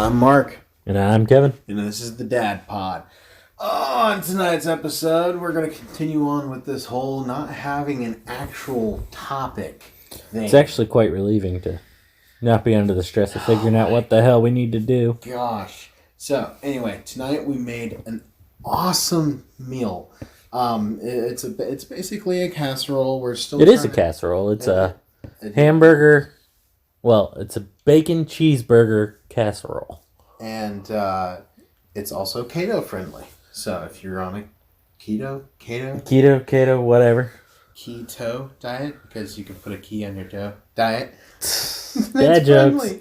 I'm Mark. And I'm Kevin. And this is the Dad Pod. On tonight's episode, we're going to continue on with this whole not having an actual topic thing. It's actually quite relieving to not be under the stress of figuring out what the hell we need to do. Gosh. So, anyway, tonight we made an awesome meal. It's basically a casserole. It is a casserole. It's a hamburger. Well, it's a bacon cheeseburger casserole. And it's also keto friendly. So if you're on a keto whatever. Keto diet, because you can put a key on your toe diet. Dad jokes.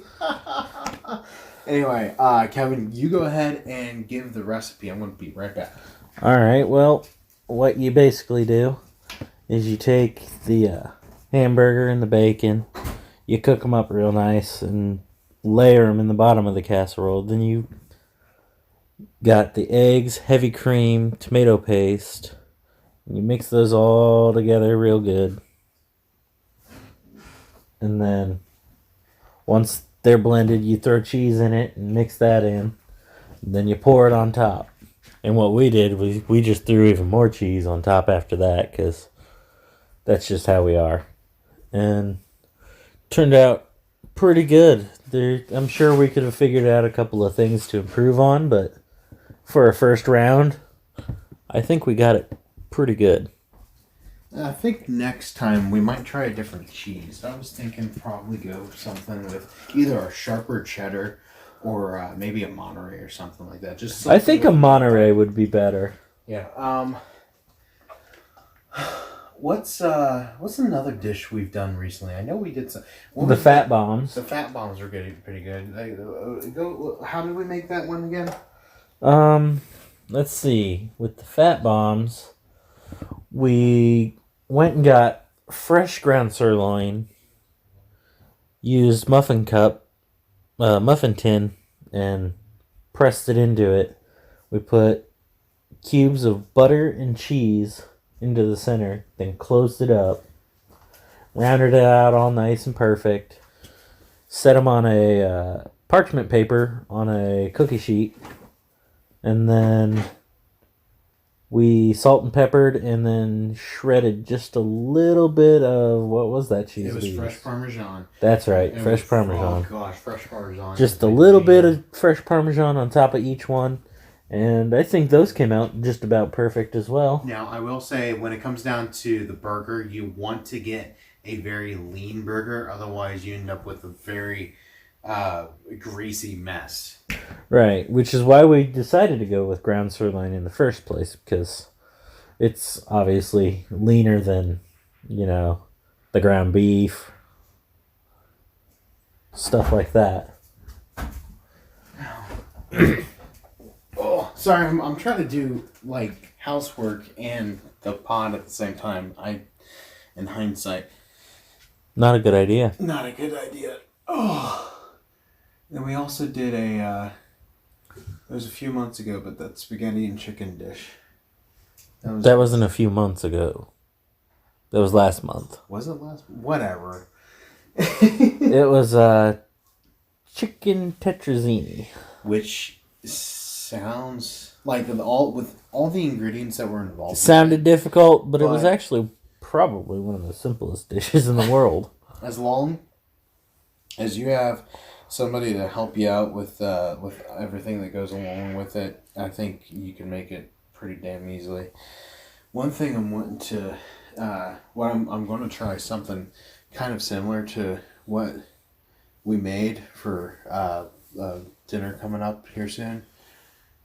Anyway, Kevin, you go ahead and give the recipe. I'm going to be right back. All right. Well, what you basically do is you take the hamburger and the bacon, you cook them up real nice, and layer them in the bottom of the casserole. Then you got the eggs, heavy cream, tomato paste. You mix those all together real good. And then once they're blended, you throw cheese in it and mix that in. And then you pour it on top. And what we did was we just threw even more cheese on top after that, because that's just how we are. And turned out pretty good. I'm sure we could have figured out a couple of things to improve on, but for a first round, I think we got it pretty good. I think next time we might try a different cheese. I was thinking probably go something with either a sharper cheddar or maybe a Monterey or something like that. Just I think a Monterey would be better. Yeah. What's another dish we've done recently? I know we did some. The fat bombs. The fat bombs are pretty good. How did we make that one again? Let's see. With the fat bombs, we went and got fresh ground sirloin, used muffin tin, and pressed it into it. We put cubes of butter and cheese into the center, then closed it up, rounded it out all nice and perfect, set them on a parchment paper on a cookie sheet, and then we salt and peppered and then shredded just a little bit of, what was that cheese? It was fresh Parmesan. That's right, fresh Parmesan. Oh gosh, fresh Parmesan. Just a little bit of fresh Parmesan on top of each one. And I think those came out just about perfect as well. Now, I will say, when it comes down to the burger, you want to get a very lean burger. Otherwise, you end up with a very greasy mess. Right, which is why we decided to go with ground sirloin in the first place, because it's obviously leaner than, the ground beef, stuff like that. Oh, sorry, I'm trying to do housework and the pod at the same time. In hindsight, not a good idea. Not a good idea. Oh. And we also did it was a few months ago, but that spaghetti and chicken dish. That wasn't a few months ago. That was last month. Was it last? Whatever. It was chicken tetrazzini, which sounds like with all the ingredients that were involved. It sounded difficult, but it was actually probably one of the simplest dishes in the world. As long as you have somebody to help you out with everything that goes along with it, I think you can make it pretty damn easily. One thing I'm wanting to, I'm going to try something kind of similar to what we made for dinner coming up here soon.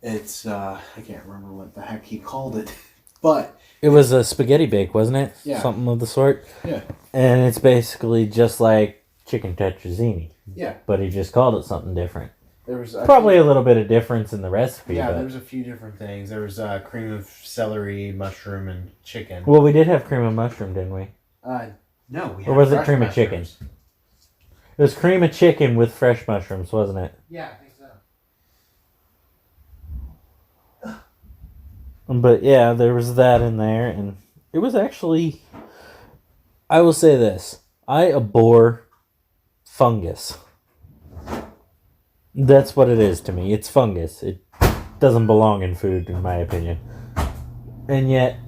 It's I can't remember what the heck he called it, but it was a spaghetti bake, wasn't it? Yeah, something of the sort. Yeah, and it's basically just like chicken tetrazzini. Yeah, but he just called it something different. There was probably a little bit of difference in the recipe. Yeah, but there was a few different things. There was cream of celery, mushroom, and chicken. Well, we did have cream of mushroom, didn't we? No, we had. Or was it cream mushrooms. of chicken? It was cream of chicken with fresh mushrooms, wasn't it? Yeah, I think so. But yeah, there was that in there, and it was actually, I will say this, I abhor fungus. That's what it is to me. It's fungus. It doesn't belong in food, in my opinion. And yet,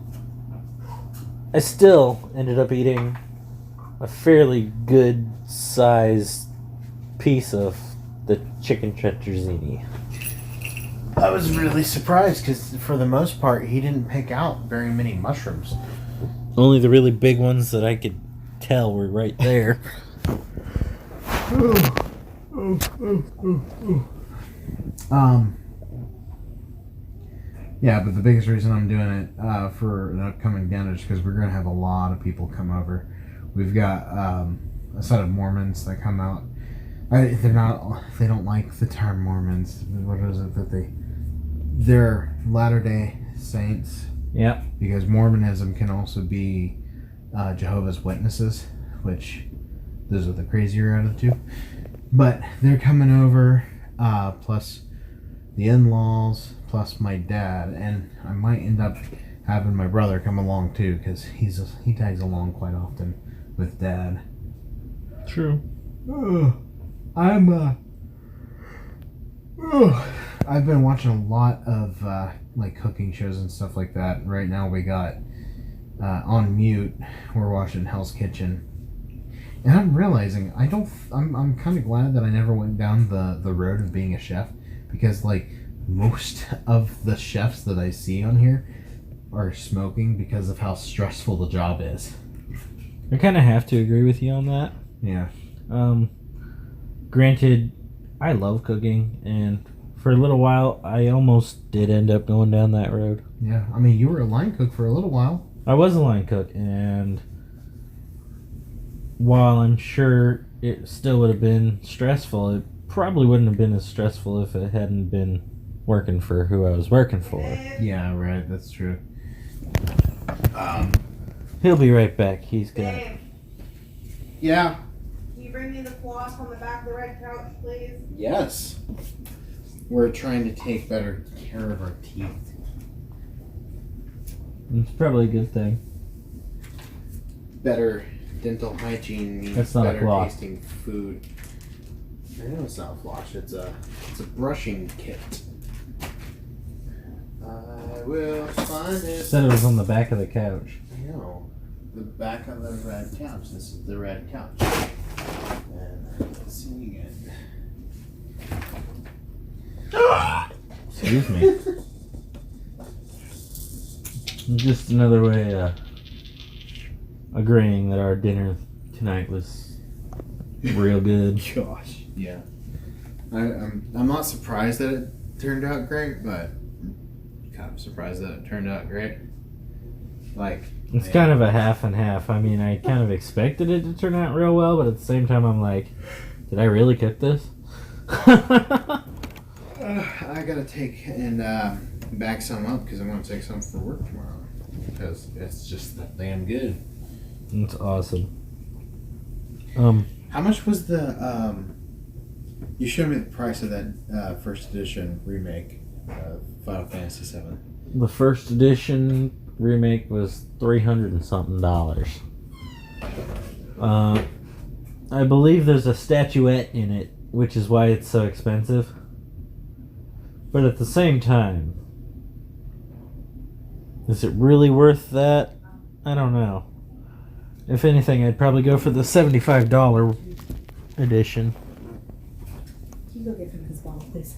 I still ended up eating a fairly good sized piece of the chicken fettuccine. I was really surprised because, for the most part, he didn't pick out very many mushrooms. Only the really big ones that I could tell were right there. Yeah, but the biggest reason I'm doing it for an upcoming dinner is because we're going to have a lot of people come over. We've got a set of Mormons that come out. They don't like the term Mormons. What is it that they're Latter-day Saints. Yeah. Because Mormonism can also be Jehovah's Witnesses, which those are the crazier out of the two. But they're coming over, plus the in-laws, plus my dad, and I might end up having my brother come along too, because he tags along quite often with Dad. True. I've been watching a lot of like cooking shows and stuff like that. Right now we got on mute. We're watching Hell's Kitchen, and I'm realizing I'm kind of glad that I never went down the road of being a chef, because like most of the chefs that I see on here are smoking because of how stressful the job is. I kind of have to agree with you on that. Yeah. Granted, I love cooking, and for a little while, I almost did end up going down that road. Yeah, I mean, you were a line cook for a little while. I was a line cook, and while I'm sure it still would have been stressful, it probably wouldn't have been as stressful if it hadn't been working for who I was working for. Yeah, right, that's true. He'll be right back. He's got... Babe, Yeah. can you bring me the floss on the back of the red couch, please? Yes. We're trying to take better care of our teeth. It's probably a good thing. Better dental hygiene means That's not a better floss. tasting food. I know it's not a floss. It's a brushing kit. I will find it. Said it was on the back of the couch. I know. The back of the red couch. This is the red couch. And let's see again. Excuse me. Just another way of agreeing that our dinner tonight was real good. Gosh, yeah. I'm not surprised that it turned out great, but I'm kind of surprised that it turned out great. Like, It's kind of a half and half. I mean, I kind of expected it to turn out real well, but at the same time, I'm like, did I really cook this? I gotta take and bag some up because I'm gonna take some for work tomorrow because it's just that damn good. It's awesome. How much was the you showed me the price of that first edition remake Final Fantasy VII. The first edition remake was $300 and something. I believe there's a statuette in it, which is why it's so expensive. But at the same time, is it really worth that? I don't know. If anything, I'd probably go for the $75 edition. Can you go get him his bottle, please?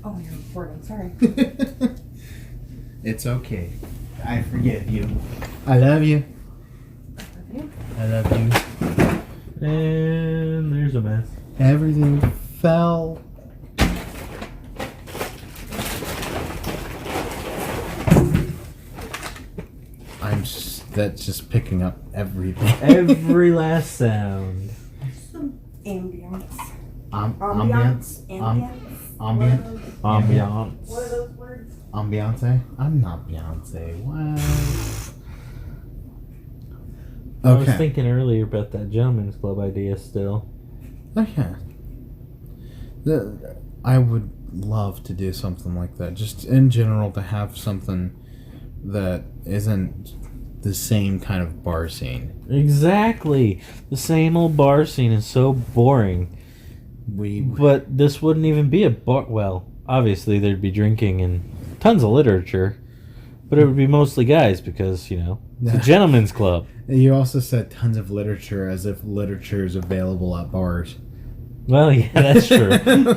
Oh, you're recording. Sorry. It's okay. I forgive you. I love you. I love you. And there's a mess. Everything fell. That's just picking up everything. Every last sound. Some ambience. Ambiance. Ambient. Ambiance. What are those words? Ambiance. I'm not Beyonce. What? I was Okay. thinking earlier about that gentleman's club idea still. Okay. I would love to do something like that. Just in general, to have something that isn't the same kind of bar scene. Exactly. The same old bar scene is so boring. But this wouldn't even be a bar. Well, obviously there'd be drinking and tons of literature, but it would be mostly guys because, it's a gentleman's club. You also said tons of literature as if literature is available at bars. Well, yeah, that's true.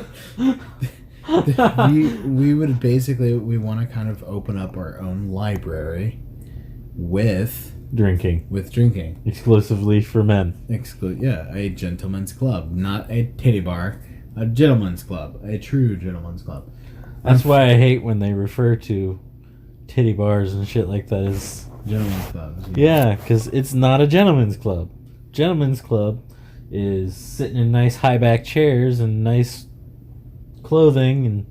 we would basically, we want to kind of open up our own library with drinking. Exclusively for men. A gentleman's club. Not a titty bar. A gentleman's club. A true gentleman's club. That's why I hate when they refer to titty bars and shit like that as... Gentlemen's clubs. Yeah, because it's not a gentleman's club. Gentleman's club is sitting in nice high back chairs and nice clothing and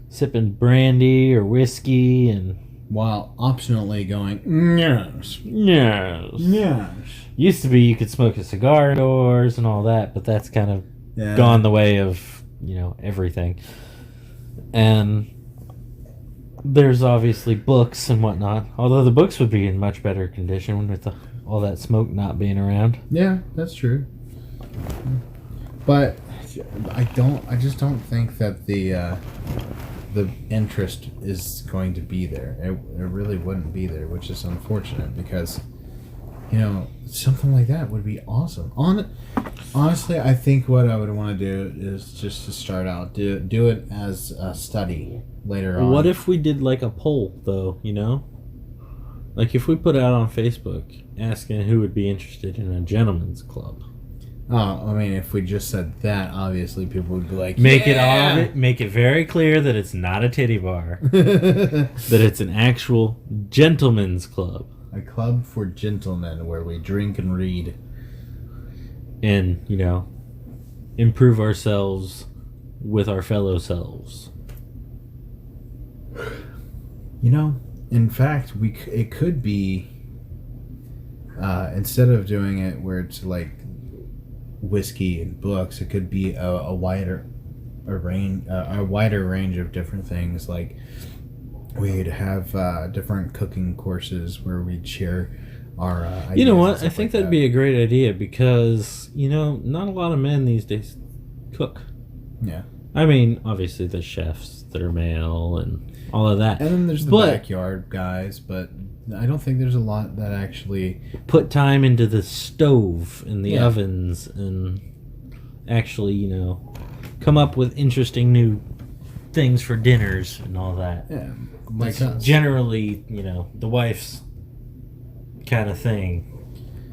sipping brandy or whiskey and... While optionally going, yes. Yes. Yes. Used to be you could smoke a cigar indoors and all that, but that's kind of gone the way of, everything. And there's obviously books and whatnot, although the books would be in much better condition with all that smoke not being around. Yeah, that's true. But I just don't think that the interest is going to be there. It really wouldn't be there, which is unfortunate because, something like that would be awesome. Honestly, I think what I would want to do is just to start out, do it as a study later on. What if we did like a poll, though, Like if we put out on Facebook asking who would be interested in a gentleman's club. Oh, I mean, if we just said that, obviously people would be like, make it very clear that it's not a titty bar. That it's an actual gentleman's club. A club for gentlemen where we drink and read. And, improve ourselves with our fellow selves. In fact, it could be, instead of doing it where it's like whiskey and books, it could be a wider range of different things. Like we'd have different cooking courses where we'd share our ideas. You know what? I think that'd be a great idea because not a lot of men these days cook. Yeah. I mean, obviously there's chefs that are male and all of that. And then there's the backyard guys, but I don't think there's a lot that actually put time into the stove and the ovens and actually, come up with interesting new things for dinners and all that. Yeah. Like generally, the wife's kind of thing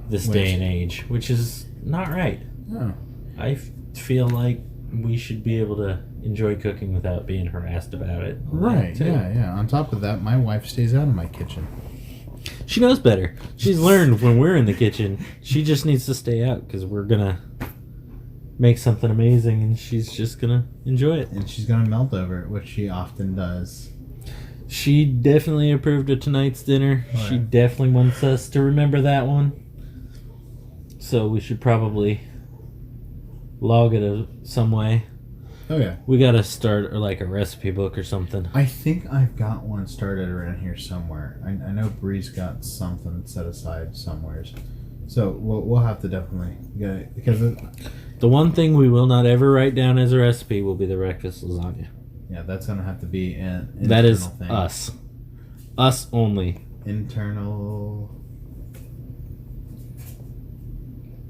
this day and age, which is not right. No. I feel like we should be able to enjoy cooking without being harassed about it. Right, yeah. On top of that, my wife stays out of my kitchen. She knows better. She's learned when we're in the kitchen, she just needs to stay out because we're going to make something amazing and she's just going to enjoy it. And she's going to melt over it, which she often does. She definitely approved of tonight's dinner. Right. She definitely wants us to remember that one. So we should probably log it some way. Oh, yeah. We got to start like a recipe book or something. I think I've got one started around here somewhere. I know Bree's got something set aside somewheres. So we'll have to definitely get it. Because the one thing we will not ever write down as a recipe will be the breakfast lasagna. Yeah, that's going to have to be an internal that is thing. Us. Us only. Internal.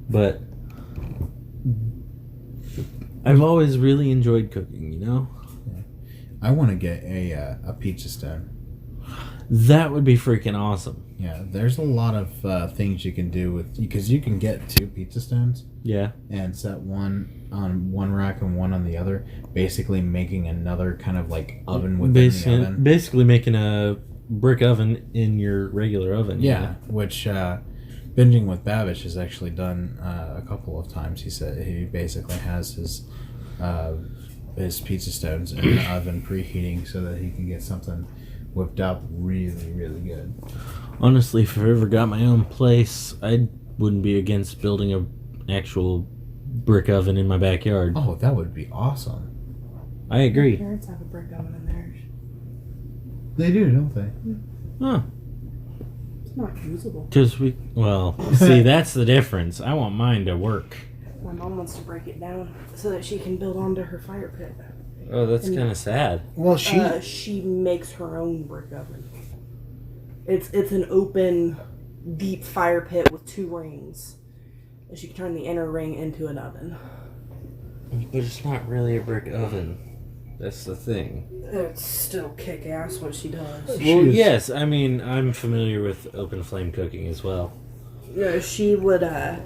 But I've always really enjoyed cooking, Yeah. I want to get a pizza stone. That would be freaking awesome. Yeah, there's a lot of things you can do with... Because you can get 2 pizza stones. Yeah. And set one on one rack and one on the other. Basically making another kind of like oven within the oven. Basically making a brick oven in your regular oven. Yeah, which... Binging with Babish has actually done a couple of times. He said he basically has his pizza stones in the oven preheating so that he can get something whipped up really, really good. Honestly, if I ever got my own place, I wouldn't be against building an actual brick oven in my backyard. Oh, that would be awesome. I agree. My parents have a brick oven in theirs. They do, don't they? Huh. It's not usable. See, that's the difference. I want mine to work. My mom wants to break it down so that she can build onto her fire pit. Oh, that's kind of sad. Well, She makes her own brick oven. It's an open, deep fire pit with 2 rings. And she can turn the inner ring into an oven. But it's not really a brick oven. That's the thing. It's still kick ass what she does. Well, yes, I mean, I'm familiar with open flame cooking as well. No, she would, the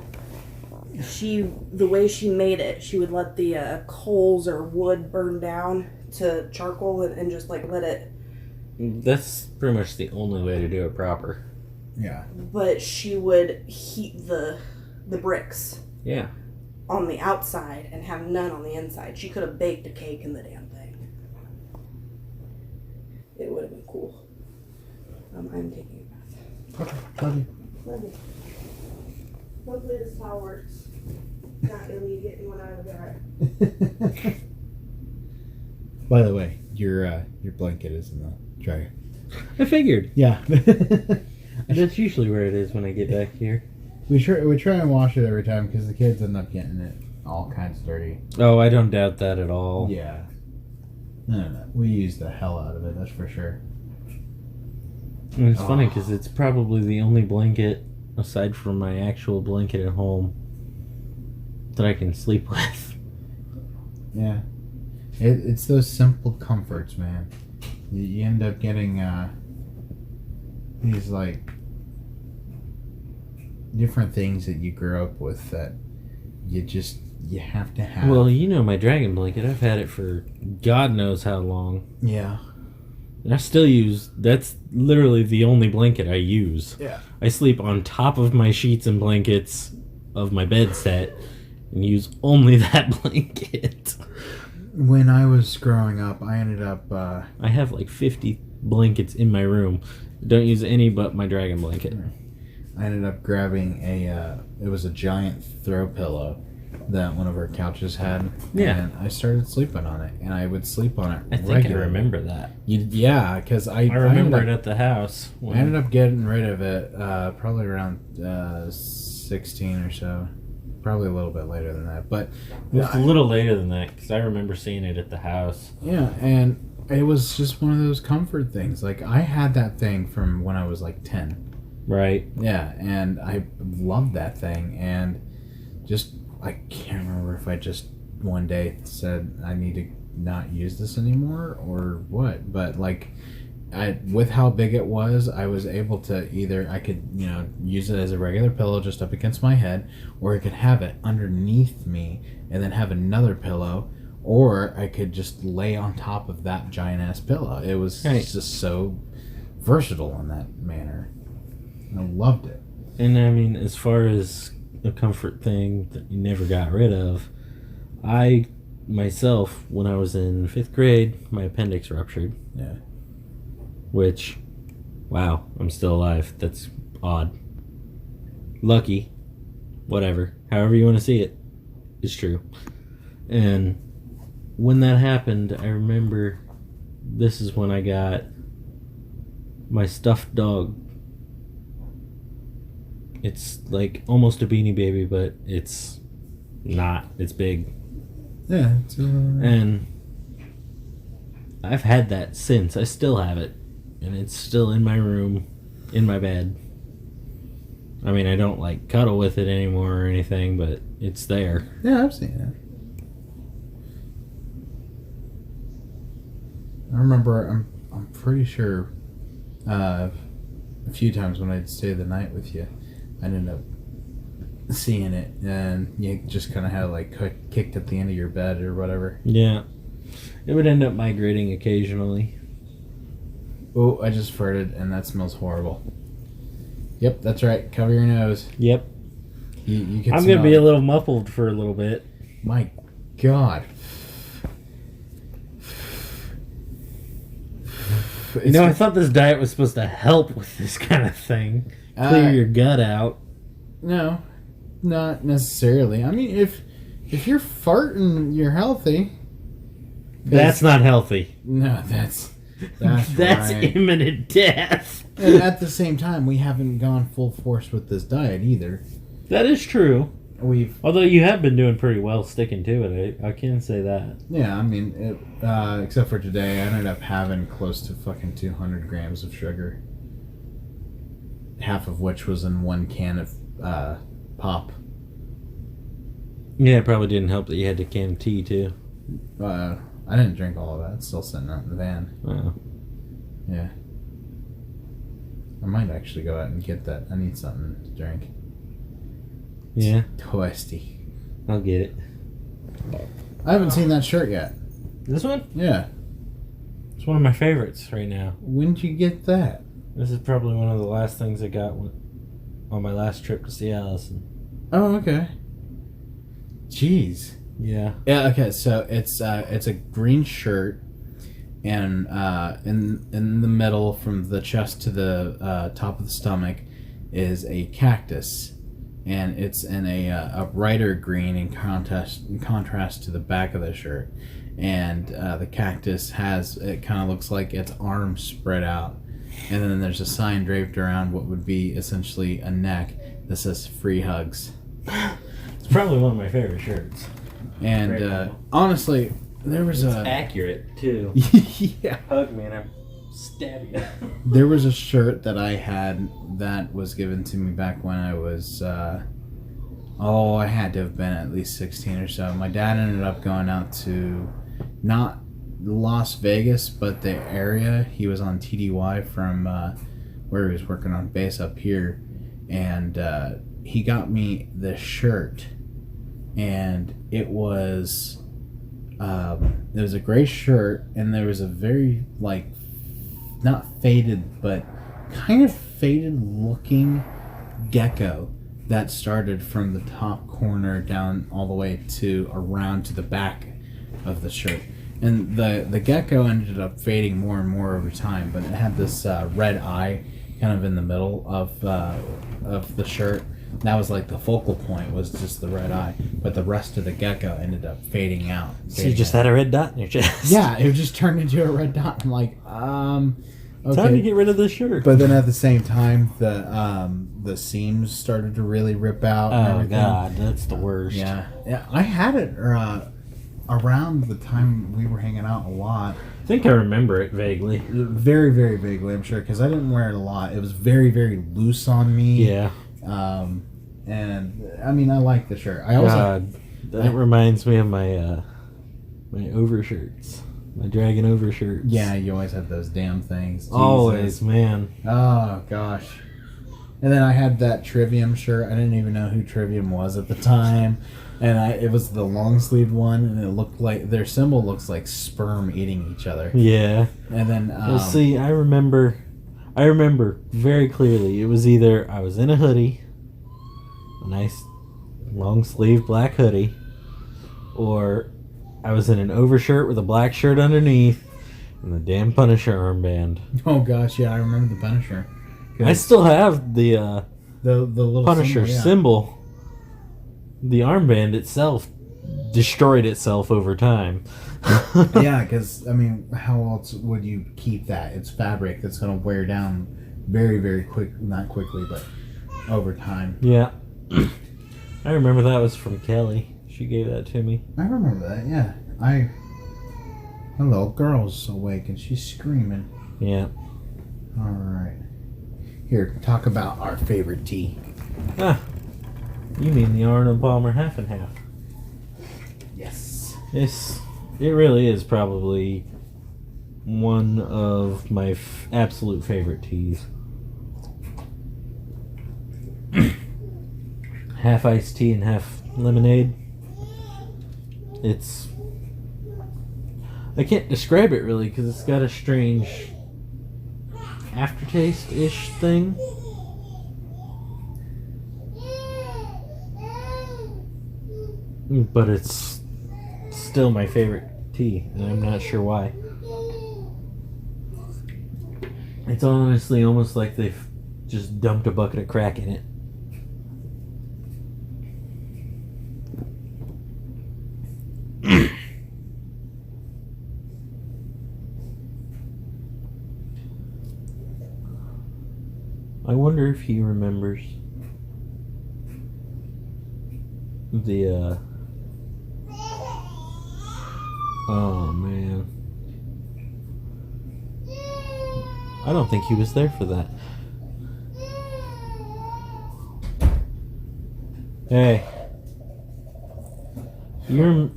way she made it, she would let the coals or wood burn down to charcoal and just like let it. That's pretty much the only way to do it proper. Yeah. But she would heat the bricks Yeah. on the outside and have none on the inside. She could have baked a cake in the damn thing. It would have been cool. I'm taking a bath. Okay. Love you. Love you. Hopefully this towel works. Not really getting one out of there. By the way, your blanket is in the dryer. I figured. Yeah. That's usually where it is when I get back here. We try and wash it every time because the kids end up getting it all kinds of dirty. Oh, I don't doubt that at all. Yeah. No. We use the hell out of it, that's for sure. And it's funny because it's probably the only blanket, aside from my actual blanket at home, that I can sleep with. Yeah. It's those simple comforts, man. You end up getting these, like, different things that you grew up with that you have to have. Well, you know my dragon blanket. I've had it for God knows how long. Yeah. And I still use... That's literally the only blanket I use. Yeah. I sleep on top of my sheets and blankets of my bed set and use only that blanket. When I was growing up, I ended up... I have like 50 blankets in my room. Don't use any but my dragon blanket. I ended up grabbing it was a giant throw pillow that one of our couches had. Yeah. And I started sleeping on it, and I would sleep on it I think regularly. I remember that. Yeah, because I remember ended it at the house. I ended up getting rid of it probably around 16 or so. Probably a little bit later than that. But It was a little later than that because I remember seeing it at the house. yeah, and it was just one of those comfort things. Like, I had that thing from when I was like 10. Right. Yeah, and I loved that thing, and just, I can't remember if I just one day said I need to not use this anymore or what, but like, with how big it was, I was able to either, I could, use it as a regular pillow just up against my head, or I could have it underneath me and then have another pillow, or I could just lay on top of that giant ass pillow. It was just so versatile in that manner. I loved it. And I mean, as far as a comfort thing that you never got rid of, I myself, when I was in 5th grade, my appendix ruptured. Yeah. Which, wow, I'm still alive. That's odd. Lucky. Whatever. However you want to see it. It's true. And when that happened, I remember this is when I got my stuffed dog. It's like almost a Beanie Baby, but it's not. It's big. Yeah. And I've had that since. I still have it. And it's still in my room, in my bed. I mean, I don't like cuddle with it anymore or anything, but it's there. Yeah, I've seen it. I remember, I'm pretty sure a few times when I'd stay the night with you, I'd end up seeing it, and you just kind of had like kicked at the end of your bed or whatever. Yeah. It would end up migrating occasionally. Oh, I just farted, and that smells horrible. Yep, that's right. Cover your nose. Yep. You can I'm smell going to be it. a little muffled for a little bit. My God. I thought this diet was supposed to help with this kind of thing. Clear your gut out. No, not necessarily. I mean, if you're farting, you're healthy. That's not healthy. No, that's right. Imminent death. And at the same time, we haven't gone full force with this diet either. That is true. Although you have been doing pretty well sticking to it, I can say that. Yeah, I mean, except for today, I ended up having close to fucking 200 grams of sugar. Half of which was in one can of pop. Yeah, it probably didn't help that you had to can tea too. I didn't drink all of that. It's still sitting out in the van. Oh. Yeah. I might actually go out and get that. I need something to drink. Yeah. Toasty. I'll get it. I haven't seen that shirt yet. This one? Yeah. It's one of my favorites right now. When did you get that? This is probably one of the last things I got on my last trip to see Allison. Oh, okay. Jeez. Yeah. Yeah. Okay. So it's a green shirt, and in the middle, from the chest to the top of the stomach, is a cactus, and it's in a brighter green in contrast to the back of the shirt, and the cactus it kind of looks like its arms spread out, and then there's a sign draped around what would be essentially a neck that says "Free Hugs." It's probably one of my favorite shirts. And honestly, there was it's accurate too. Yeah. Hug me and I'm stab you. There was a shirt that I had that was given to me back when I was I had to have been at least 16 or so. My dad ended up going out to not Las Vegas, but the area. He was on TDY from where he was working on base up here, and he got me this shirt, and it was a gray shirt, and there was a very not faded but kind of faded looking gecko that started from the top corner down all the way to around to the back of the shirt. And the gecko ended up fading more and more over time, but it had this red eye kind of in the middle of the shirt. That was like the focal point, was just the red eye, but the rest of the gecko ended up fading out. So you just had a red dot in your chest. Yeah, it just turned into a red dot. I'm like, okay. Time to get rid of this shirt. But then at the same time, the seams started to really rip out. And everything. God, that's the worst. Yeah, I had it around the time we were hanging out a lot. I think I remember it vaguely. Very, very vaguely, I'm sure, because I didn't wear it a lot. It was very, very loose on me. Yeah. And I mean, I like the shirt. That reminds me of my overshirts, my dragon overshirts. Yeah, you always had those damn things. Jesus. Always, man. Oh gosh. And then I had that Trivium shirt. I didn't even know who Trivium was at the time, and it was the long sleeve one, and it looked like their symbol looks like sperm eating each other. Yeah. And then well, see, I remember very clearly. It was either I was in a hoodie, a nice long sleeve black hoodie, or I was in an overshirt with a black shirt underneath and the damn Punisher armband. Oh gosh, yeah, I remember the Punisher. I still have the little Punisher symbol. The armband itself destroyed itself over time. Yeah, because I mean, how else would you keep that? It's fabric that's going to wear down very, very quick. Not quickly, but over time. Yeah. I remember that was from Kelly. She gave that to me. I remember that, yeah. My little girl's awake and she's screaming. Yeah. Alright. Here, talk about our favorite tea. Ah. You mean the Arnold Palmer half and half? Yes. It really is probably one of my absolute favorite teas. Half iced tea and half lemonade. I can't describe it really because it's got a strange aftertaste-ish thing. But it's still my favorite tea, and I'm not sure why. It's honestly almost like they've just dumped a bucket of crack in it. I wonder if he remembers. The oh man, I don't think he was there for that. Hey, you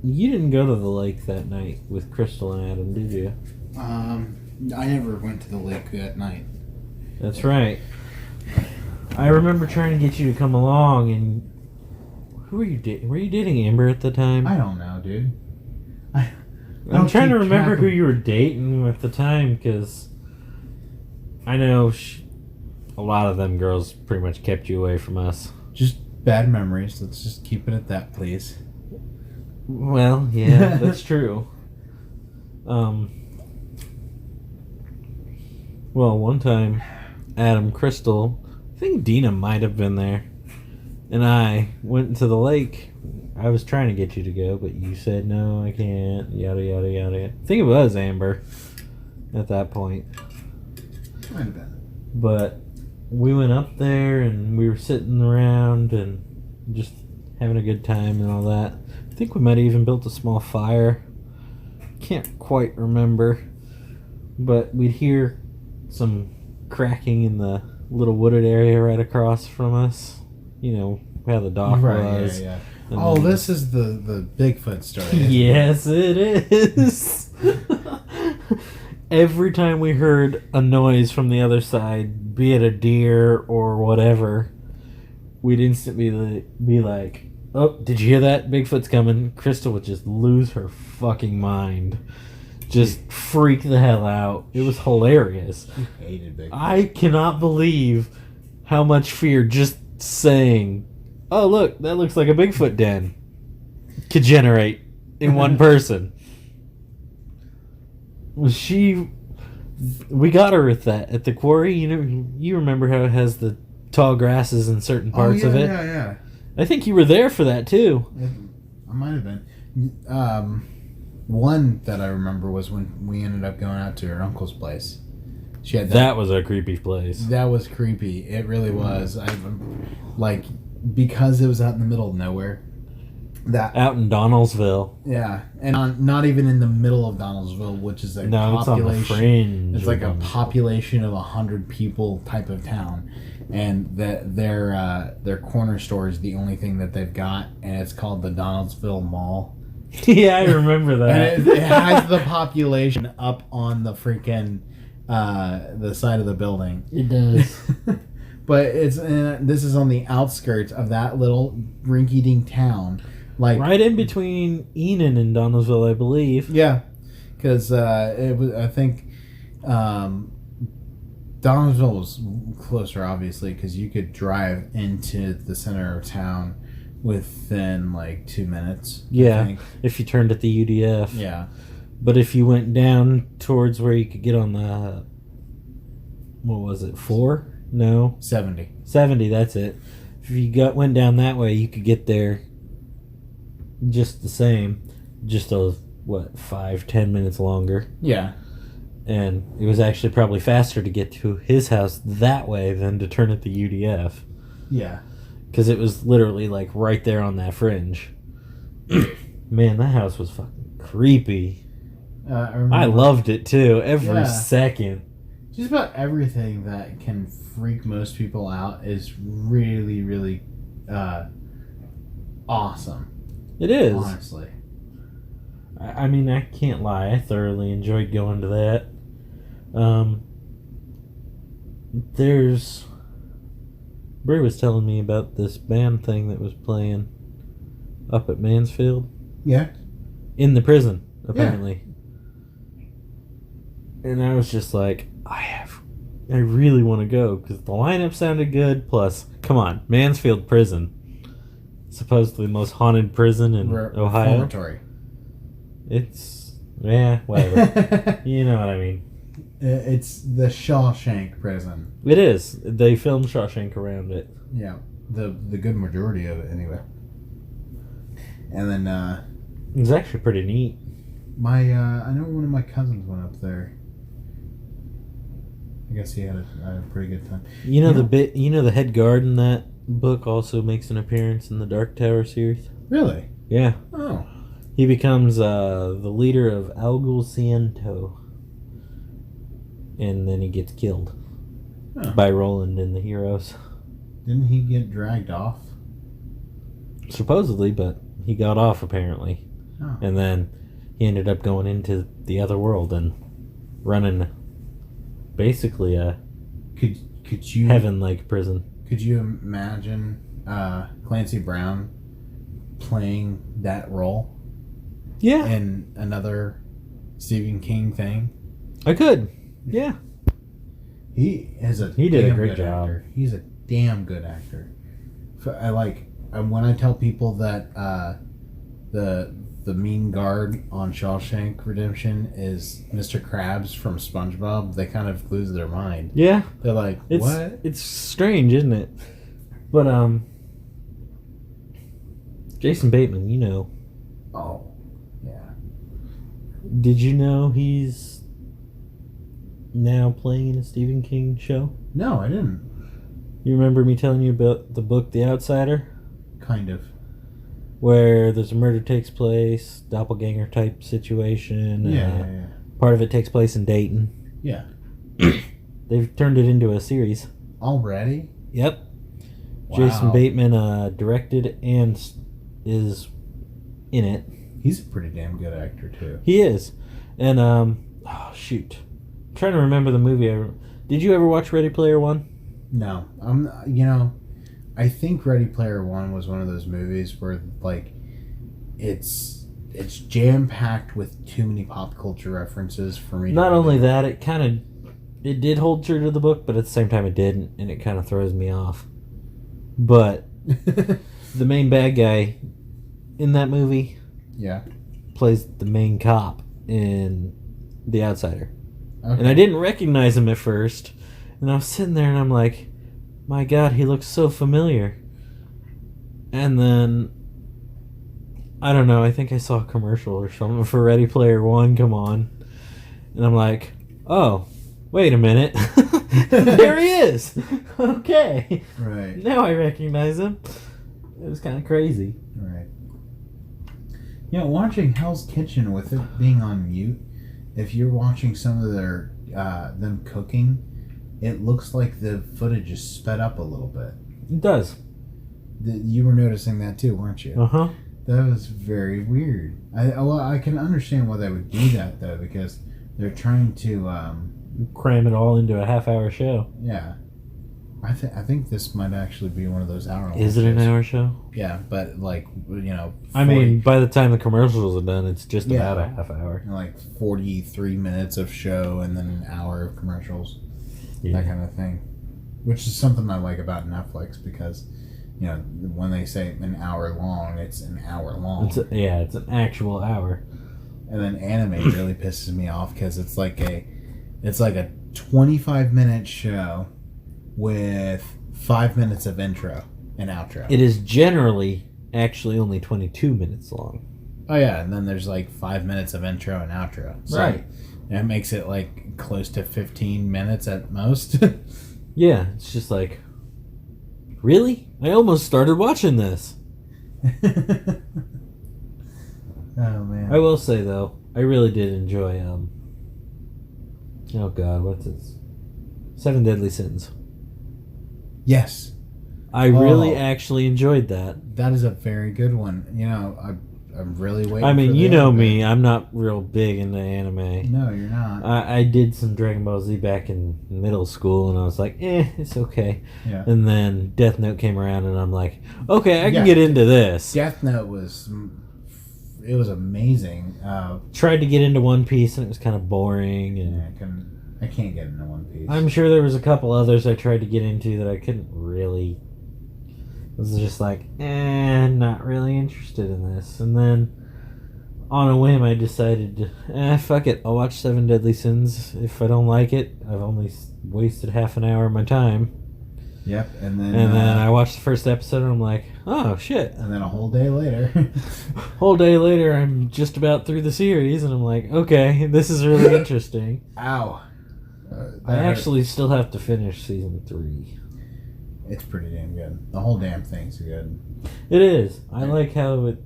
didn't go to the lake that night with Crystal and Adam, did you? I never went to the lake that night. That's right. I remember trying to get you to come along, and who were you dating? Were you dating Amber at the time? I don't know, dude. I'm trying to remember who you were dating at the time, because I know a lot of them girls pretty much kept you away from us. Just bad memories. Let's just keep it at that, please. Well, yeah, that's true. Well, one time, Adam, Crystal, I think Dina might have been there, and I went to the lake. I was trying to get you to go, but you said, no, I can't, yada, yada, yada. I think it was Amber at that point. Might have been. But we went up there, and we were sitting around and just having a good time and all that. I think we might have even built a small fire. Can't quite remember. But we'd hear some cracking in the little wooded area right across from us. You know, where the dock was. Yeah. And Oh, then- this is the Bigfoot story. Yes, it is. Every time we heard a noise from the other side, be it a deer or whatever, we'd instantly be like, oh, did you hear that? Bigfoot's coming. Crystal would just lose her fucking mind. Just freak the hell out. It was hilarious. I hated Bigfoot. I cannot believe how much fear just saying, oh, look, that looks like a Bigfoot den, could generate in one person. We got her at that at the quarry. You remember how it has the tall grasses in certain parts of it. Yeah. I think you were there for that too. I might have been. One that I remember was when we ended up going out to her uncle's place. She had That was a creepy place. That was creepy. It really was. Because it was out in the middle of nowhere. Out in Donnellsville. Yeah, and not even in the middle of Donnellsville, which is a No, it's on the fringe. It's like a population of 100 people type of town, and their corner store is the only thing that they've got, and it's called the Donnellsville Mall. Yeah, I remember that. And it has the population up on the freaking the side of the building. It does. But this is on the outskirts of that little rinky-dink town. Like right in between Enon and Donnellsville, I believe. Yeah, because it was. I think Donnellsville was closer, obviously, because you could drive into the center of town within like 2 minutes. Yeah, I think. if you turned at the UDF. Yeah. But if you went down towards where you could get on the, what was it, 4? No, 70. 70. That's it. If you went down that way, you could get there just the same, just 5-10 minutes longer. Yeah. And it was actually probably faster to get to his house that way than to turn at the UDF. Yeah. Because it was literally like right there on that fringe. Man, that house was fucking creepy. I loved it too, every second. Just about everything that can freak most people out is really, really awesome. It is. Honestly. I mean, I can't lie. I thoroughly enjoyed going to that. Bray was telling me about this band thing that was playing up at Mansfield. Yeah. In the prison, apparently. Yeah. And I was just like, I really want to go because the lineup sounded good. Plus, come on, Mansfield Prison. Supposedly the most haunted prison in Ohio. Reformatory. It's, whatever. You know what I mean. It's the Shawshank prison. It is. They filmed Shawshank around it. Yeah, the good majority of it anyway. And then it's actually pretty neat. I know one of my cousins went up there. I guess he had a pretty good time. You know the head guard in that book also makes an appearance in the Dark Tower series. Really? Yeah. Oh. He becomes the leader of Algol Ciento. And then he gets killed by Roland and the heroes. Didn't he get dragged off? Supposedly, but he got off apparently. Oh. And then he ended up going into the other world and running basically a Could you heaven-like prison. Could you imagine Clancy Brown playing that role Yeah, in another Stephen King thing? I could. Yeah. He He did a damn great good job. actor. He's a damn good actor. I like when I tell people that the mean guard on Shawshank Redemption is Mr. Krabs from SpongeBob. They kind of lose their mind. Yeah. They're like, what? It's strange, isn't it? But Jason Bateman, you know. Oh, yeah. Did you know he's now playing in a Stephen King show? No, I didn't. You remember me telling you about the book The Outsider? Kind of. Where there's a murder takes place, doppelganger type situation. Yeah. Part of it takes place in Dayton. Yeah. They've turned it into a series. Already? Yep. Wow. Jason Bateman directed and is in it. He's a pretty damn good actor too. He is. And oh shoot, I'm trying to remember the movie. Did you ever watch Ready Player One? No, I think Ready Player One was one of those movies where like it's jam packed with too many pop culture references for me. Not only that, it did hold true to the book, but at the same time it didn't, and it kind of throws me off. But the main bad guy in that movie, yeah, plays the main cop in The Outsider. okay. And I didn't recognize him at first. And I was sitting there and I'm like, my God, he looks so familiar. And then, I don't know, I think I saw a commercial or something for Ready Player One come on. And I'm like, oh, wait a minute. There he is. Okay. Right. Now I recognize him. It was kind of crazy. Right. Yeah, watching Hell's Kitchen with it being on mute, if you're watching some of their them cooking, it looks like the footage is sped up a little bit. It does. You were noticing that too, weren't you? Uh-huh. That was very weird. I can understand why they would do that though, because they're trying to Cram it all into a half-hour show. yeah. I think this might actually be one of those hour. Is it an hour show? Yeah, but like 40, I mean, by the time the commercials are done, it's just Yeah. about a half hour. like 43 minutes of show and then an hour of commercials, that kind of thing. Which is something I like about Netflix because, when they say an hour long, it's an hour long. It's an actual hour. And then anime really pisses me off because it's like a 25-minute show with 5 minutes of intro and outro. It is generally actually only 22 minutes long. Oh yeah, and then there's like 5 minutes of intro and outro. So Right. That makes it like close to 15 minutes at most. Yeah, it's just like, really? I almost started watching this. Oh man. I will say though, I really did enjoy oh god, what's this? 7 Deadly Sins. Yes. I really actually enjoyed that. That is a very good one. I'm really waiting. I mean, for you the know other me, bit. I'm not real big into anime. No, you're not. I did some Dragon Ball Z back in middle school, and I was like, it's okay. Yeah. And then Death Note came around, and I'm like, okay, I can Yeah. get into this. Death Note was amazing. Tried to get into One Piece, and it was kind of boring. And I can't get into One Piece. I'm sure there was a couple others I tried to get into that I couldn't really. I was just like, not really interested in this. And then, on a whim, I decided, fuck it, I'll watch 7 Deadly Sins. If I don't like it, I've only wasted half an hour of my time. Yep, and then I watched the first episode, and I'm like, oh, shit. and then a whole day later. Whole day later, I'm just about through the series, and I'm like, okay, this is really interesting. Ow. I actually still have to finish season 3. It's pretty damn good. The whole damn thing's good. It is. I like how it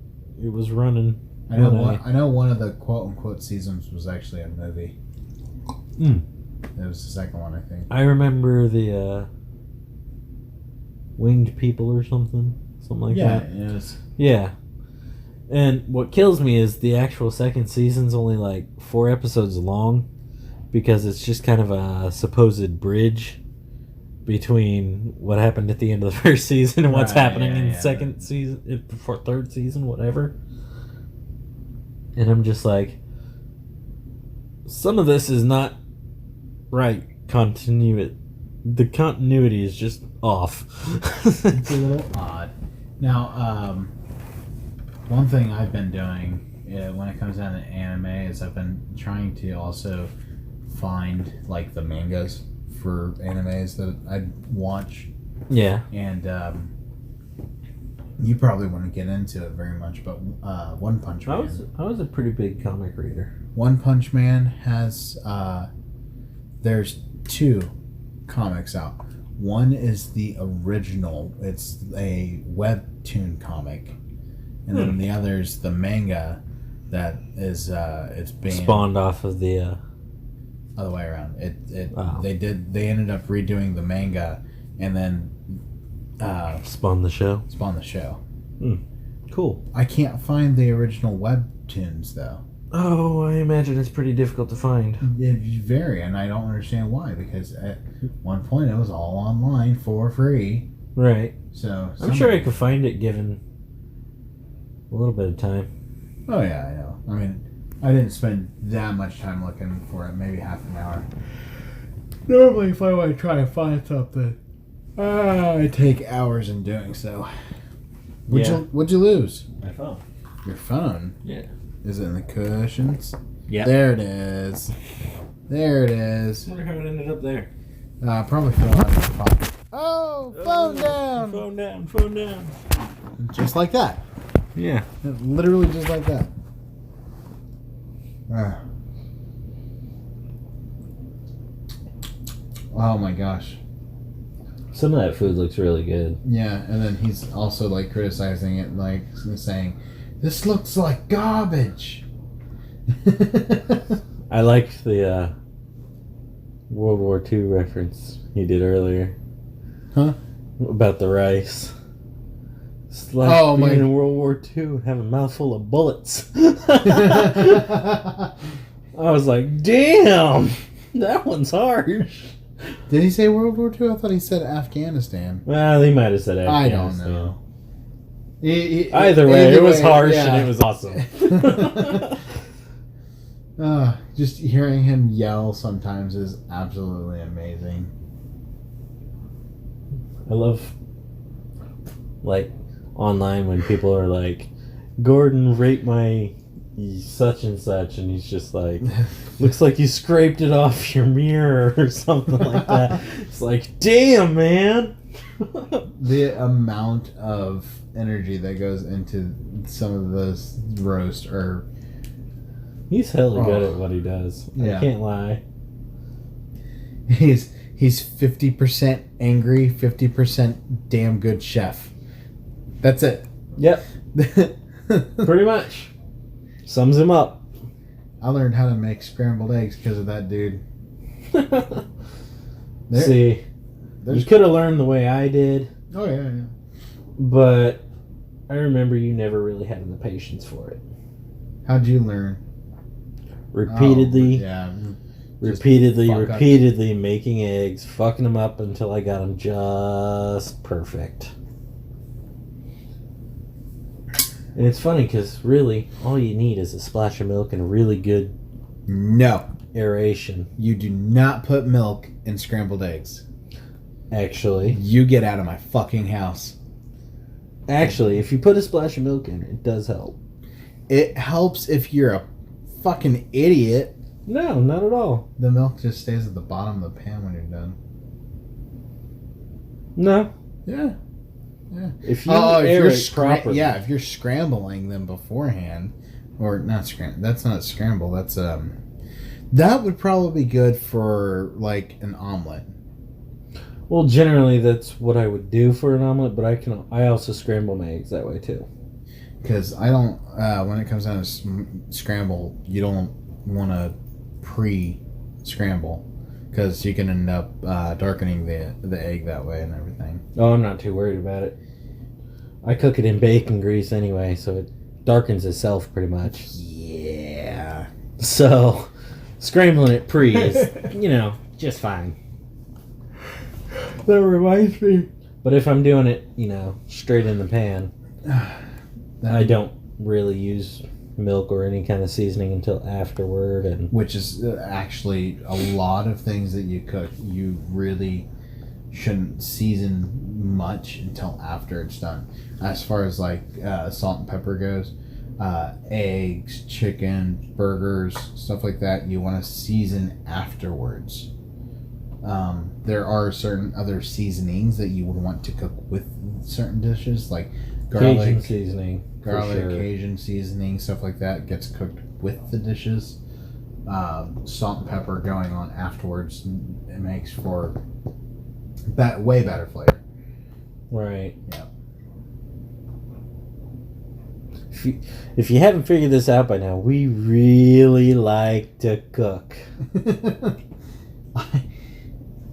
was running. I know one of the quote unquote seasons was actually a movie. It was the second one, I think. I remember the Winged People or something like that. Yeah, it was. Yeah. And what kills me is the actual second season's only like 4 episodes long, because it's just kind of a supposed bridge between what happened at the end of the first season and what's happening in the second season, for third season, whatever. And I'm just like, some of this is not right. The continuity is just off. It's a little odd. Now, one thing I've been doing when it comes down to anime is I've been trying to also find like the mangas for animes that I'd watch. Yeah. And you probably wouldn't get into it very much, but One Punch Man. I was a pretty big comic reader. One Punch Man has there's 2 comics out. One is the original. It's a webtoon comic. And then the other is the manga that is it's being spawned off of the other way around. They ended up redoing the manga and then spawned the show. Cool. I can't find the original webtoons though. Oh, I imagine it's pretty difficult to find. It's very, and I don't understand why, because at one point it was all online for free. Right. So I'm sure I could find it given a little bit of time. Oh yeah, I know. I mean, I didn't spend that much time looking for it, maybe half an hour. Normally if I want to try to find something, I take hours in doing so. What'd you lose? My phone. Your phone? Yeah. Is it in the cushions? Yeah. There it is. There it is. I wonder how it ended up there. Probably fell out of your pocket. Oh, phone down! Phone down. Just like that. Yeah. Literally just like that. Oh my gosh. Some of that food looks really good. Yeah, and then he's also like criticizing it, like saying, "This looks like garbage." I liked the World War II reference he did earlier. Huh? About the rice. It's like being in World War II and having a mouthful of bullets. I was like, damn! That one's harsh. Did he say World War II? I thought he said Afghanistan. Well, he might have said I Afghanistan. don't know. Either way, it was harsh and it was awesome. Just hearing him yell sometimes is absolutely amazing. I love, like, online when people are like, Gordon, rate my such and such, and he's just like, looks like you scraped it off your mirror or something like that. It's like, damn, man. The amount of energy that goes into some of those roast are... He's hella good at what he does. Yeah. I can't lie. He's 50% angry, 50% damn good chef. That's it. Yep. Pretty much. Sums him up. I learned how to make scrambled eggs because of that dude. See, you could have learned the way I did. Oh, yeah. But I remember you never really having the patience for it. How'd you learn? Repeatedly. Repeatedly making eggs, fucking them up until I got them just perfect. And it's funny because really, all you need is a splash of milk and a really good aeration. You do not put milk in scrambled eggs. Actually. You get out of my fucking house. Actually, if you put a splash of milk in it does help. It helps if you're a fucking idiot. No, not at all. The milk just stays at the bottom of the pan when you're done. No. Yeah. If you aerate properly. Yeah, if you're scrambling them beforehand, or not scramble. That's not scramble. That's that would probably be good for like an omelet. Well, generally that's what I would do for an omelet, but I also scramble my eggs that way too. Because I don't, when it comes down to scramble, you don't want to pre-scramble. Because you can end up darkening the egg that way and everything. Oh, I'm not too worried about it. I cook it in bacon grease anyway, so it darkens itself pretty much. Yeah. So, scrambling it pre is, just fine. That reminds me. But if I'm doing it, straight in the pan, I don't really use milk or any kind of seasoning until afterward. And which is actually a lot of things that you cook, you really shouldn't season much until after it's done. As far as like salt and pepper goes, eggs, chicken, burgers, stuff like that, you want to season afterwards. There are certain other seasonings that you would want to cook with certain dishes, like garlic Cajun seasoning, sure. Cajun seasoning, stuff like that gets cooked with the dishes. Salt and pepper going on afterwards, it makes for way better flavor. Right. Yeah. If you haven't figured this out by now, we really like to cook.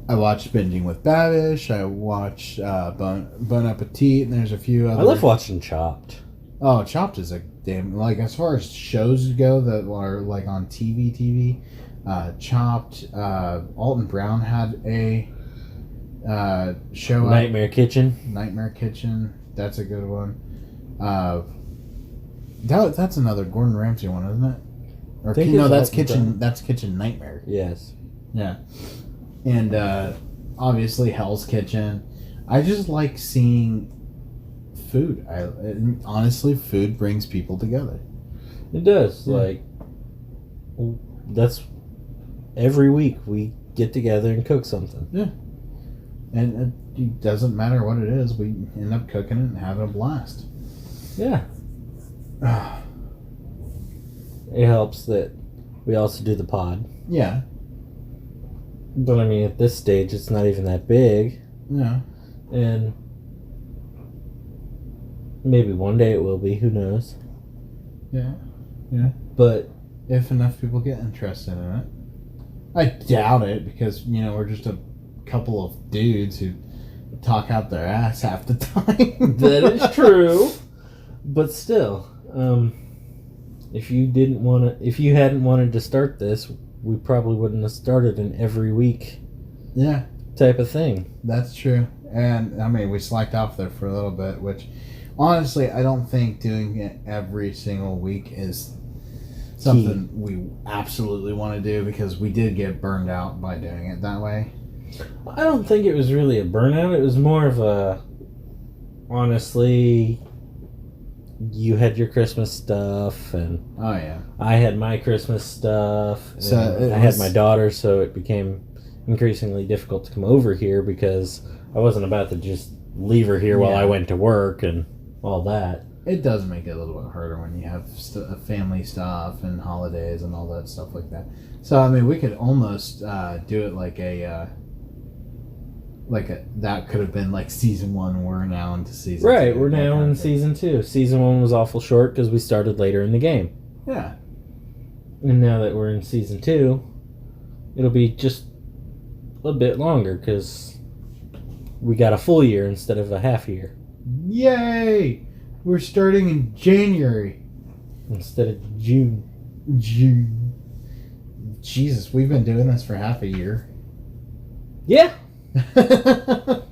I watch Binging with Babish. I watch Bon Appetit, and there's a few other. I love watching Chopped. Oh, Chopped is a damn, like, as far as shows go that are like on TV. Chopped. Alton Brown had a show. Nightmare Kitchen. Nightmare Kitchen. That's a good one. That's another Gordon Ramsay one, isn't it? Or no, that's Kitchen. That's Kitchen Nightmare. Yes. Yeah. And obviously Hell's Kitchen. I just like seeing food. Honestly, food brings people together. It does. Yeah. Like, that's every week we get together and cook something. Yeah. And it doesn't matter what it is. We end up cooking it and having a blast. Yeah. It helps that we also do the pod. Yeah. But I mean, at this stage, it's not even that big. Yeah. And maybe one day it will be. Who knows? Yeah. Yeah. But if enough people get interested in it. I doubt it, because, we're just a couple of dudes who talk out their ass half the time. That is true. But still, if you hadn't wanted to start this, we probably wouldn't have started an every week type of thing. That's true. And I mean, we slacked off there for a little bit, which honestly, I don't think doing it every single week is something we absolutely want to do, because we did get burned out by doing it that way. I don't think it was really a burnout. It was more of a, honestly, you had your Christmas stuff, and oh yeah, I had my Christmas stuff. And so I had my daughter, so it became increasingly difficult to come over here, because I wasn't about to just leave her here while I went to work and all that. It does make it a little bit harder when you have family stuff and holidays and all that stuff like that. So I mean, we could almost do it like that could have been like season 1. We're now into season 2. Right, we're now in season 2. Season 1 was awful short because we started later in the game. Yeah. And now that we're in season 2, it'll be just a bit longer because we got a full year instead of a half year. Yay! We're starting in January instead of June. Jesus, we've been doing this for half a year. Yeah. I've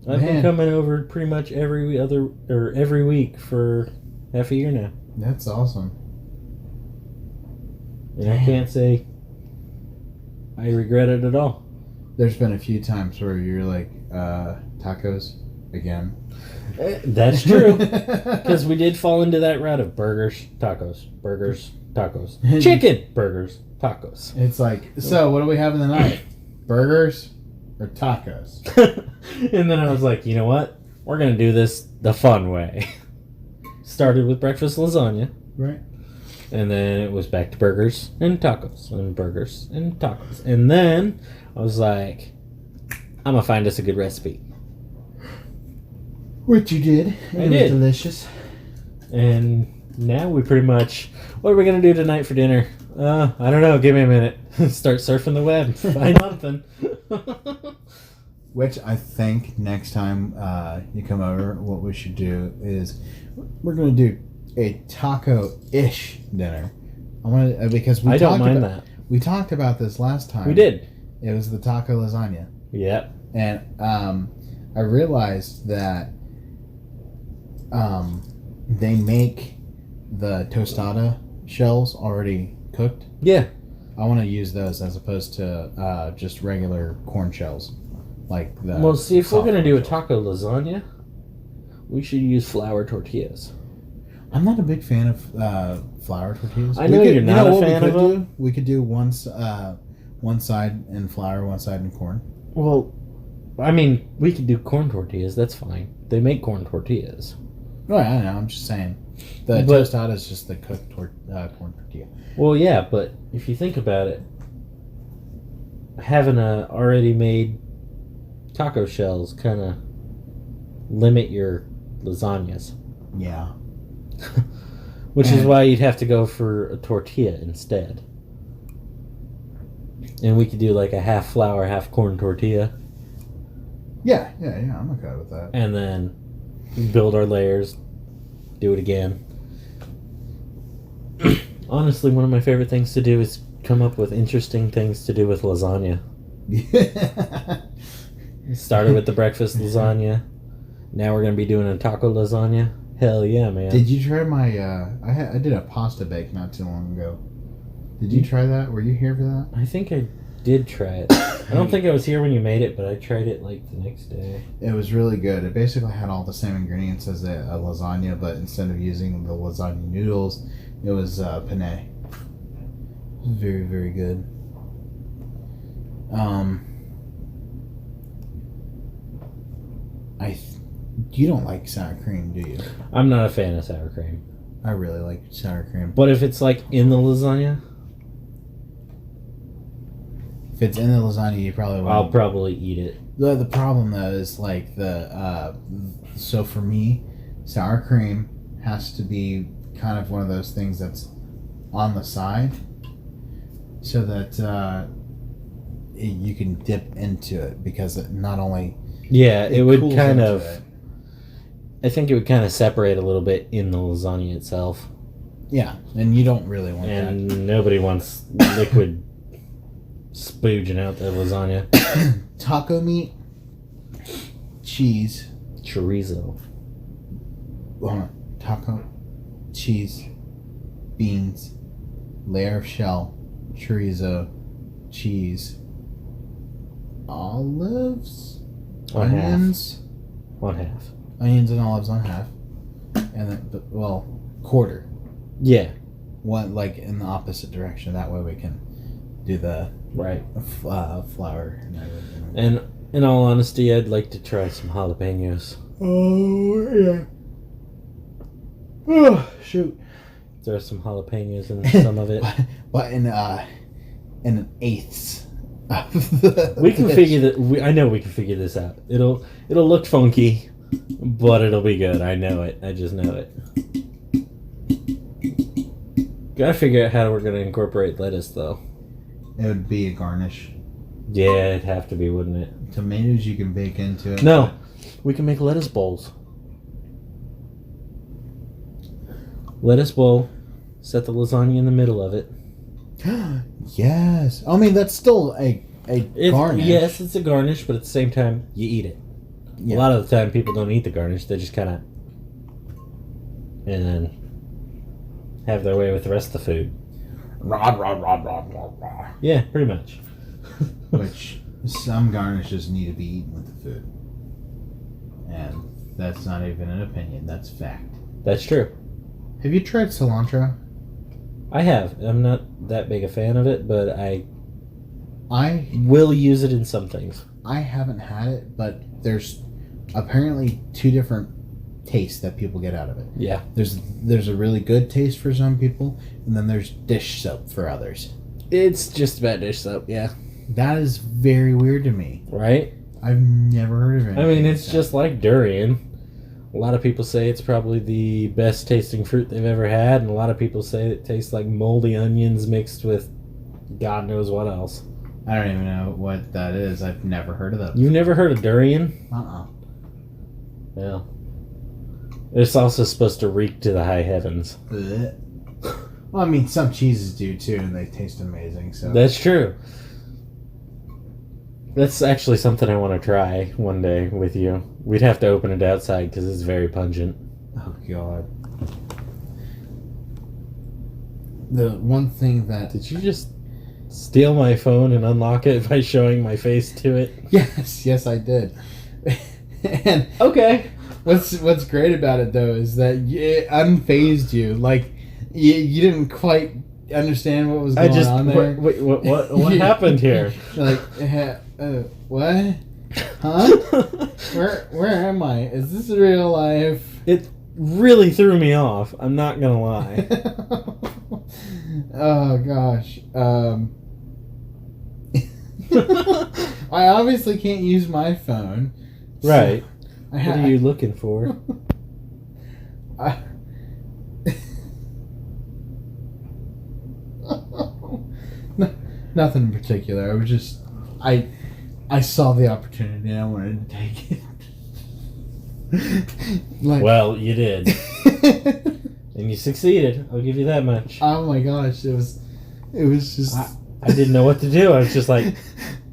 been coming over pretty much every week for half a year now. That's awesome. And I can't say I regret it at all. There's been a few times where you're like, tacos again. That's true. Because we did fall into that route of burgers, tacos, chicken, burgers, tacos. It's like, so what are we having tonight? Burgers or tacos? And then I was like, you know what? We're going to do this the fun way. Started with breakfast lasagna. Right. And then it was back to burgers and tacos and burgers and tacos. And then I was like, I'm gonna find us a good recipe. Which you did. It was delicious. And now we pretty much... What are we going to do tonight for dinner? I don't know. Give me a minute. Start surfing the web. Find something. Which I think next time you come over, what we should do is we're going to do a taco-ish dinner. Because I don't mind that. We talked about this last time. We did. It was the taco lasagna. Yep. And I realized that they make the tostada shells already cooked. Yeah. I want to use those as opposed to just regular corn shells. Like the Well, see, if we're going to do a shell. taco lasagna, we should use flour tortillas. I'm not a big fan of flour tortillas. I know you're not a fan of them. We could do one side in flour, one side in corn. Well, I mean, we could do corn tortillas. That's fine. They make corn tortillas. Right, I know. I'm just saying. The tostada is just the cooked corn tortilla. Well, yeah, but if you think about it, having a already made taco shells kind of limit your lasagnas. Yeah. Which is why you'd have to go for a tortilla instead. And we could do like a half flour, half corn tortilla. Yeah, I'm okay with that. And then build our layers, do it again. Honestly, one of my favorite things to do is come up with interesting things to do with lasagna. Started with the breakfast lasagna. Now we're going to be doing a taco lasagna. Hell yeah, man. Did you try my... I did a pasta bake not too long ago. Did you try that? Were you here for that? I think I did try it. I don't think I was here when you made it, but I tried it like the next day. It was really good. It basically had all the same ingredients as a lasagna, but instead of using the lasagna noodles, it was penne. It was very, very good. You don't like sour cream, do you? I'm not a fan of sour cream. I really like sour cream. But if it's like in the lasagna, If it's in the lasagna, you probably won't. I'll probably eat it. The problem though is like so for me, sour cream has to be kind of one of those things that's on the side, so that you can dip into it, because it not only it would cools kind into of. it. I think it would kind of separate a little bit in the lasagna itself. Yeah, and you don't really want And nobody wants liquid spooging out the lasagna. that. Taco meat, cheese. Chorizo. Hold on. Taco, cheese, beans, layer of shell, chorizo, cheese, olives, On half. onions, One half. onions and olives on half, and then quarter. Yeah. One like in the opposite direction. That way we can do the Right. flour and everything. And in all honesty, I'd like to try some jalapenos. Oh yeah. Oh shoot. Throw some jalapenos in some of it. But in eighths. We can figure that. I know we can figure this out. It'll look funky, but it'll be good. I know it. I just know it. Gotta figure out how we're gonna incorporate lettuce, though. It would be a garnish. Yeah, it'd have to be, wouldn't it? Tomatoes you can bake into it. No, we can make lettuce bowls. Lettuce bowl. Set the lasagna in the middle of it. Yes. I mean, that's still a garnish. Yes, it's a garnish, but at the same time, you eat it. Yeah. A lot of the time, people don't eat the garnish. They just kind of... and then have their way with the rest of the food. Rah, rah, rah, rah, rah, rah. Yeah, pretty much. Which some garnishes need to be eaten with the food. And that's not even an opinion, that's fact. That's true. Have you tried cilantro? I have. I'm not that big a fan of it, but I I will use it in some things. I haven't had it, but there's apparently two different tastes that people get out of it. Yeah. There's a really good taste for some people, and then there's dish soap for others. It's just about dish soap, yeah. That is very weird to me. Right? I've never heard of it. I mean, it's just like durian. A lot of people say it's probably the best tasting fruit they've ever had, and a lot of people say it tastes like moldy onions mixed with God knows what else. I don't even know what that is. I've never heard of that. You've never heard of durian? Yeah. It's also supposed to reek to the high heavens. Blech. Well, I mean, some cheeses do too, and they taste amazing. So That's true. That's actually something I want to try one day with you. We'd have to open it outside because it's very pungent. Oh God. The one thing that Did you just steal my phone and unlock it by showing my face to it? yes, I did. And Okay. what's great about it though is that it unfazed you. Like you didn't quite understand what was going on there. Wait, what happened here? Like, what? Huh? Where am I? Is this real life? It really threw me off. I'm not gonna lie. Oh gosh. I obviously can't use my phone. So Right. What are you looking for? Nothing in particular. I was just I saw the opportunity and I wanted to take it. Like, Well, you did. And you succeeded. I'll give you that much. oh my gosh, it was just I didn't know what to do. I was just like,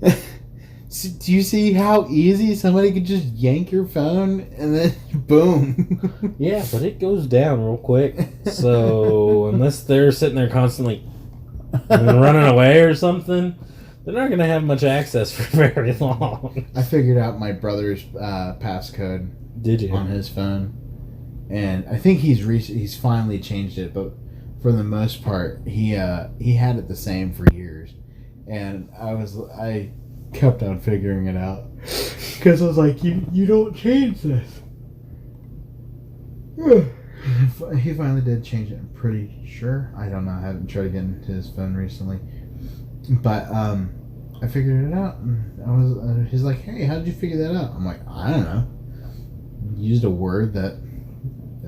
do you see how easy somebody could just yank your phone and then boom? yeah, but it goes down real quick. So unless they're sitting there constantly running away or something, they're not going to have much access for very long. I figured out my brother's passcode. Did you? On his phone, and I think he's finally changed it, but for the most part, he had it the same for years, and I kept on figuring it out because I was like, you don't change this. He finally did change it. I'm pretty sure. I don't know. I haven't tried to get into his phone recently, but I figured it out, and he's like, hey, how did you figure that out? I'm like, I don't know. Used a word that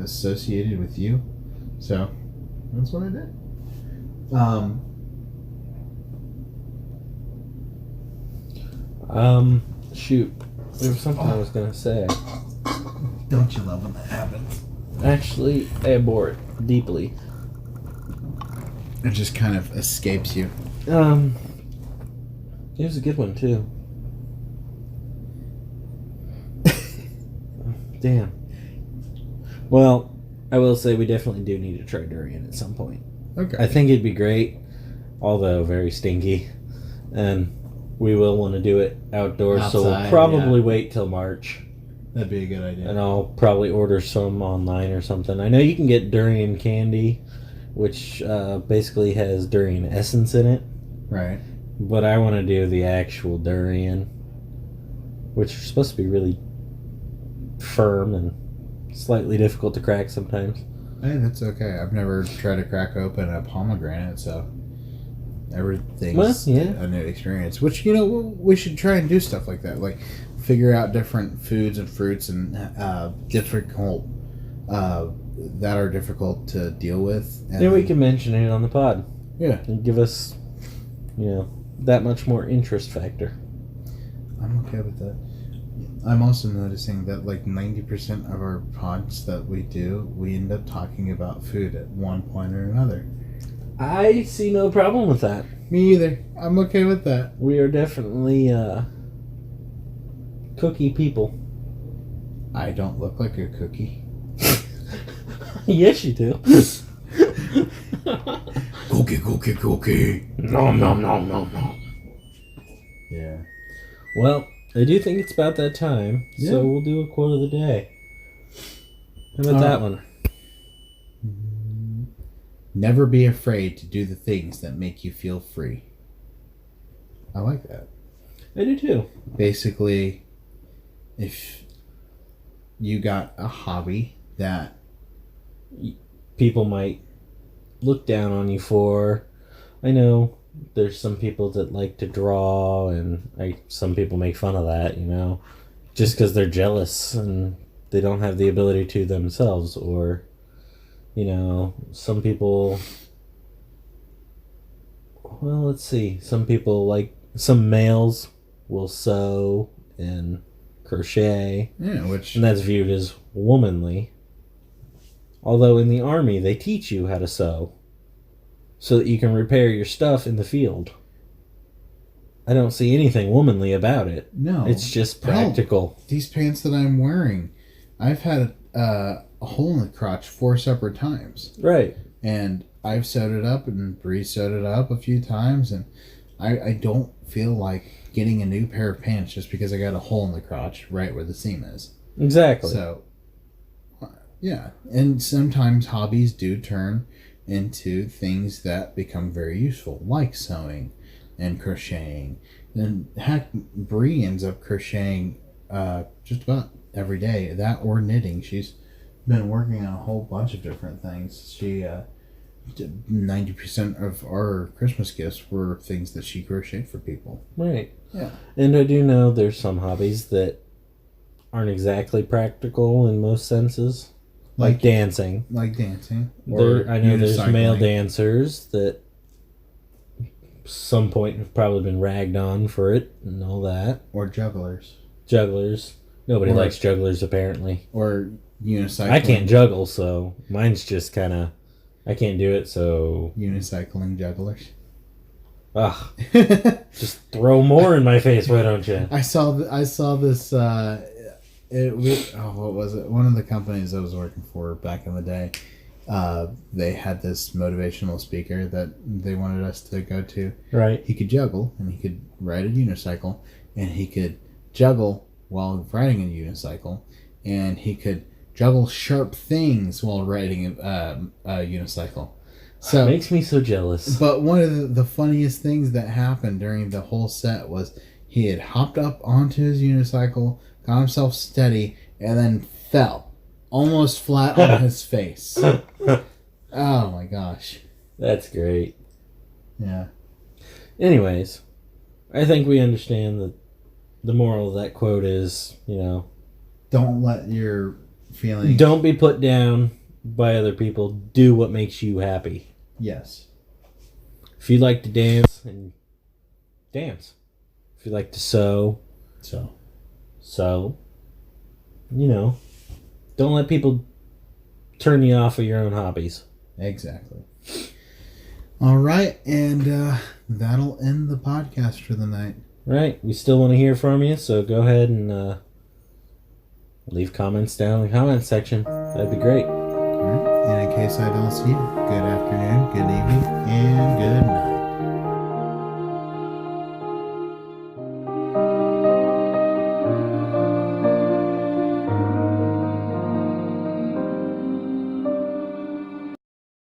associated with you, so that's what I did. Shoot, there was something I was gonna say. Don't you love when that happens? Actually, I abhor it deeply. It just kind of escapes you. It was a good one too. Damn. Well, I will say we definitely do need to try durian at some point. Okay. I think it'd be great, although very stinky, and we will want to do it outdoors. So we'll Outside, probably wait till March, That'd be a good idea. and I'll probably order some online or something. I know you can get durian candy, which basically has durian essence in it. Right. But I want to do the actual durian, which are supposed to be really firm and slightly difficult to crack sometimes. Hey, that's okay. I've never tried to crack open a pomegranate, so everything's a new experience. Which, we should try and do stuff like that. Like, figure out different foods and fruits and difficult that are difficult to deal with. And then we can mention it on the pod. Yeah. And give us, that much more interest factor. I'm okay with that. I'm also noticing that like 90% of our pods that we do, we end up talking about food at one point or another. I see no problem with that. Me either. I'm okay with that. We are definitely cookie people. I don't look like a cookie. Yes, you do. Cookie. Nom nom nom nom nom. Yeah. Well, I do think it's about that time, Yeah. so we'll do a quote of the day. How about that one? Never be afraid to do the things that make you feel free. I like that. I do too. Basically, if you got a hobby that People might look down on you for, I know there's some people that like to draw, and some people make fun of that, just because they're jealous and they don't have the ability to themselves, or, some people. Well, let's see. Some people some males will sew and crochet. Yeah, and that's viewed as womanly. Although in the army, they teach you how to sew so that you can repair your stuff in the field. I don't see anything womanly about it. No. It's just practical. These pants that I'm wearing, I've had a hole in the crotch 4 separate times. Right. And I've sewed it up, and Bree sewed it up a few times, and I don't feel like getting a new pair of pants just because I got a hole in the crotch right where the seam is. Exactly. So, yeah. And sometimes hobbies do turn into things that become very useful, like sewing and crocheting. And heck, Bree ends up crocheting just about every day. That or knitting. She's been working on a whole bunch of different things. She 90% of our Christmas gifts were things that she crocheted for people. Right. Yeah. And I do know there's some hobbies that aren't exactly practical in most senses. Like dancing. Like dancing. I know there's male dancers that some point have probably been ragged on for it and all that. Or jugglers. Jugglers. Nobody likes jugglers, apparently. Or unicycling. I can't juggle, so mine's just kind of... I can't do it, so... Unicycling jugglers. Ugh. Just throw more in my face, why don't you? I saw this... what was it? One of the companies I was working for back in the day, they had this motivational speaker that they wanted us to go to. Right. He could juggle, and he could ride a unicycle, and he could juggle while riding a unicycle, and he could juggle sharp things while riding a unicycle. So it makes me so jealous. But one of the funniest things that happened during the whole set was he had hopped up onto his unicycle, got himself steady, and then fell almost flat on his face. Oh my gosh. That's great. Yeah. Anyways, I think we understand that the moral of that quote is, don't let your feelings... Don't be put down by other people. Do what makes you happy. Yes. If you like to dance, and dance. If you like to sew, sew. Don't let people turn you off of your own hobbies. Exactly. All right, and that'll end the podcast for the night. Right. We still want to hear from you, so go ahead and leave comments down in the comments section. That'd be great. All right. And in case I don't see you, good afternoon, good evening, and